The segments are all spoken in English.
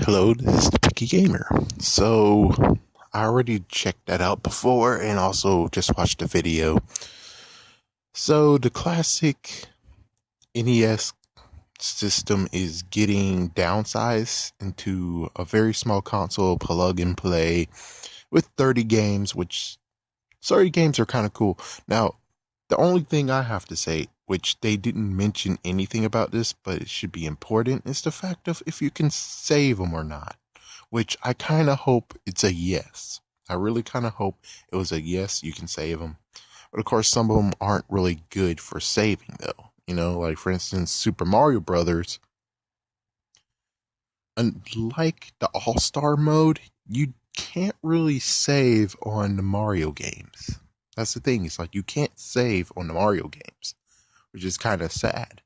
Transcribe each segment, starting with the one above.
Hello, this is the Picky Gamer. So, I already checked that out before and also just watched the video. So, the classic NES system is getting downsized into a very small console, plug and play, with 30 games, which 30 games are kind of cool. Now, the only thing I have to say, which they didn't mention anything about this, but it should be important, is the fact of if you can save them or not. Which I kind of hope it's a yes. I really kind of hope it was a yes, you can save them. But of course, some of them aren't really good for saving, though. Like for instance, Super Mario Brothers. Unlike the All Star mode, you can't really save on the Mario games. That's the thing. It's like you can't save on the Mario games, which is kind of sad.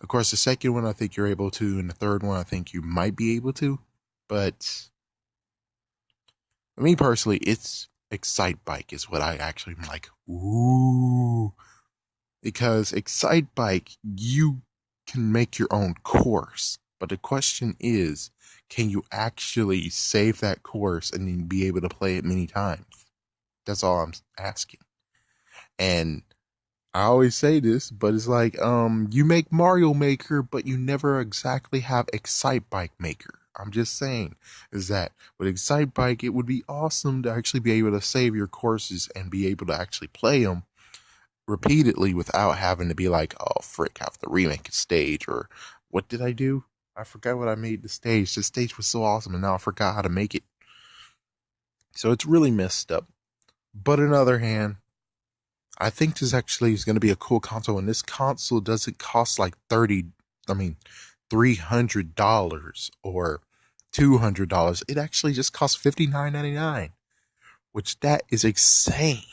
Of course, the second one I think you're able to, and the third one I think you might be able to. But for me personally, it's Excite Bike is what I actually am like, ooh. Because Excite Bike, you can make your own course. But the question is, can you actually save that course and then be able to play it many times? That's all I'm asking. And I always say this, but it's like, you make Mario Maker, but you never exactly have Excite Bike Maker. I'm just saying, is that with Excite Bike, it would be awesome to actually be able to save your courses and be able to actually play them repeatedly without having to be like, oh, frick, I have to remake a stage, or what did I do? I forgot what I made the stage. The stage was so awesome, and now I forgot how to make it. So it's really messed up. But on the other hand, I think this actually is going to be a cool console, and this console doesn't cost like $300 or $200. It actually just costs $59.99, which that is insane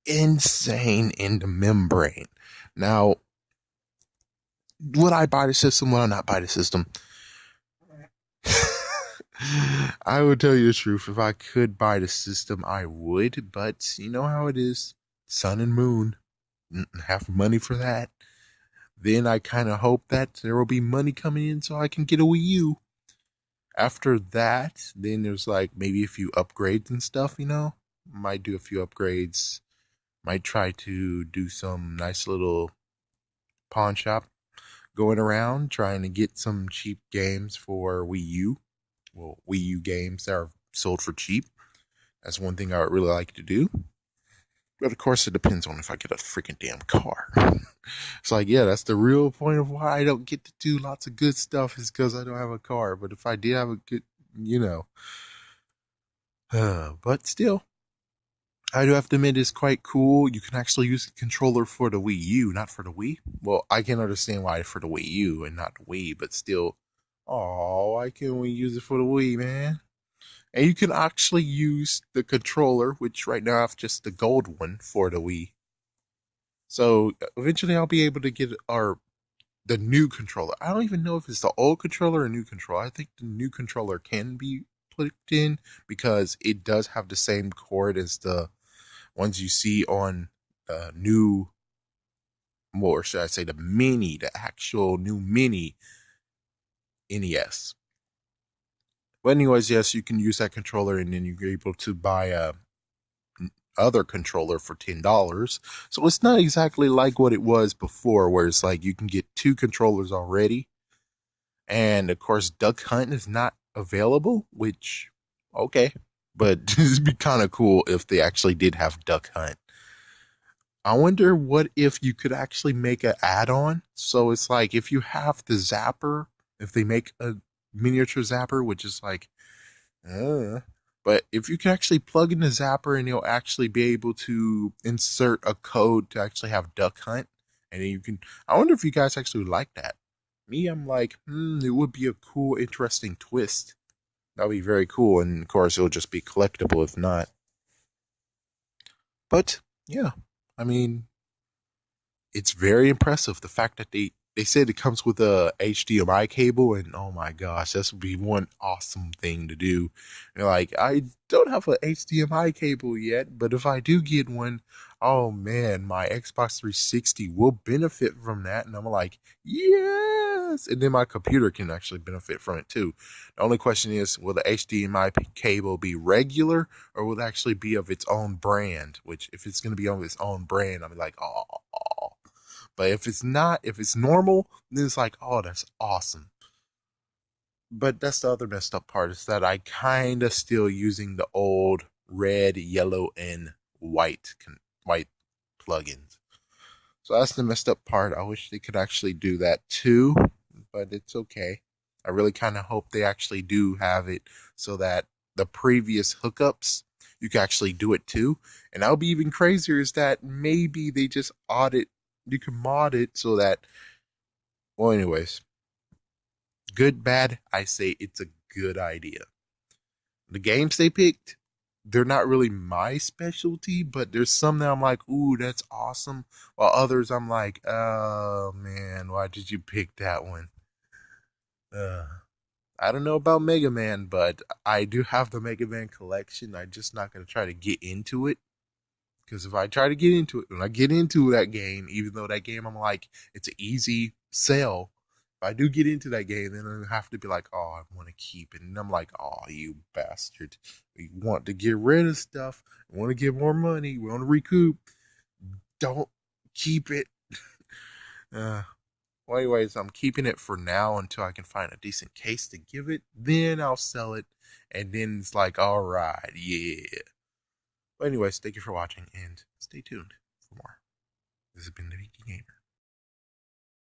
in the membrane. Now, would I buy the system? Would I not buy the system? I would tell you the truth. If I could buy the system, I would, but you know how it is. Sun and moon. Have money for that. Then I kind of hope that there will be money coming in so I can get a Wii U. After that, then there's like maybe a few upgrades and stuff. Might do a few upgrades. Might try to do some nice little pawn shop going around trying to get some cheap games for Wii U. Well, Wii U games that are sold for cheap. That's one thing I would really like to do. But of course, it depends on if I get a freaking damn car. It's like, yeah, that's the real point of why I don't get to do lots of good stuff is because I don't have a car. But if I did have a good, you know. But still, I do have to admit it's quite cool. You can actually use the controller for the Wii U, not for the Wii. Well, I can understand why for the Wii U and not the Wii, but still, oh, why can't we use it for the Wii, man? And you can actually use the controller, which right now I have just the gold one for the Wii. So eventually I'll be able to get the new controller. I don't even know if it's the old controller or new controller. I think the new controller can be put in because it does have the same cord as the ones you see on the new, or should I say the actual new mini NES. But anyways, yes, you can use that controller and then you're able to buy a other controller for $10. So it's not exactly like what it was before, where it's like you can get two controllers already. And of course, Duck Hunt is not available, which, okay. But it'd be kind of cool if they actually did have Duck Hunt. I wonder what if you could actually make an add-on. So it's like if you have the zapper, if they make a miniature zapper, which is like, but if you can actually plug in the zapper and you'll actually be able to insert a code to actually have Duck Hunt, and then you can, I wonder if you guys actually like that. Me, I'm like, it would be a cool, interesting twist. That would be very cool, and of course, it'll just be collectible if not. But yeah, I mean, it's very impressive the fact that they they said it comes with a HDMI cable, and oh my gosh, this would be one awesome thing to do. And like, I don't have a HDMI cable yet, but if I do get one, oh man, my Xbox 360 will benefit from that. And I'm like, yes, and then my computer can actually benefit from it too. The only question is, will the HDMI cable be regular, or will it actually be of its own brand? Which, if it's going to be of its own brand, I'll be like, oh. But if it's not, if it's normal, then it's like, oh, that's awesome. But that's the other messed up part, is that I kind of still using the old red, yellow, and white plugins. So that's the messed up part. I wish they could actually do that too, but it's okay. I really kind of hope they actually do have it so that the previous hookups, you can actually do it too. And that'll be even crazier, is that maybe they just audit, you can mod it so that, well, anyways, good, bad, I say it's a good idea. The games they picked, they're not really my specialty, but there's some that I'm like, ooh, that's awesome. While others I'm like, oh man, why did you pick that one? Uh, I don't know about Mega Man, but I do have the Mega Man collection. I'm just not gonna try to get into it. Because if I try to get into it, when I get into that game, even though that game I'm like, it's an easy sell. If I do get into that game, then I have to be like, oh, I want to keep it. And I'm like, oh, you bastard. We want to get rid of stuff. We want to get more money. We want to recoup. Don't keep it. Uh, well, anyways, I'm keeping it for now until I can find a decent case to give it. Then I'll sell it. And then it's like, all right, yeah. But anyways, thank you for watching and stay tuned for more. This has been the Geeky Gamer.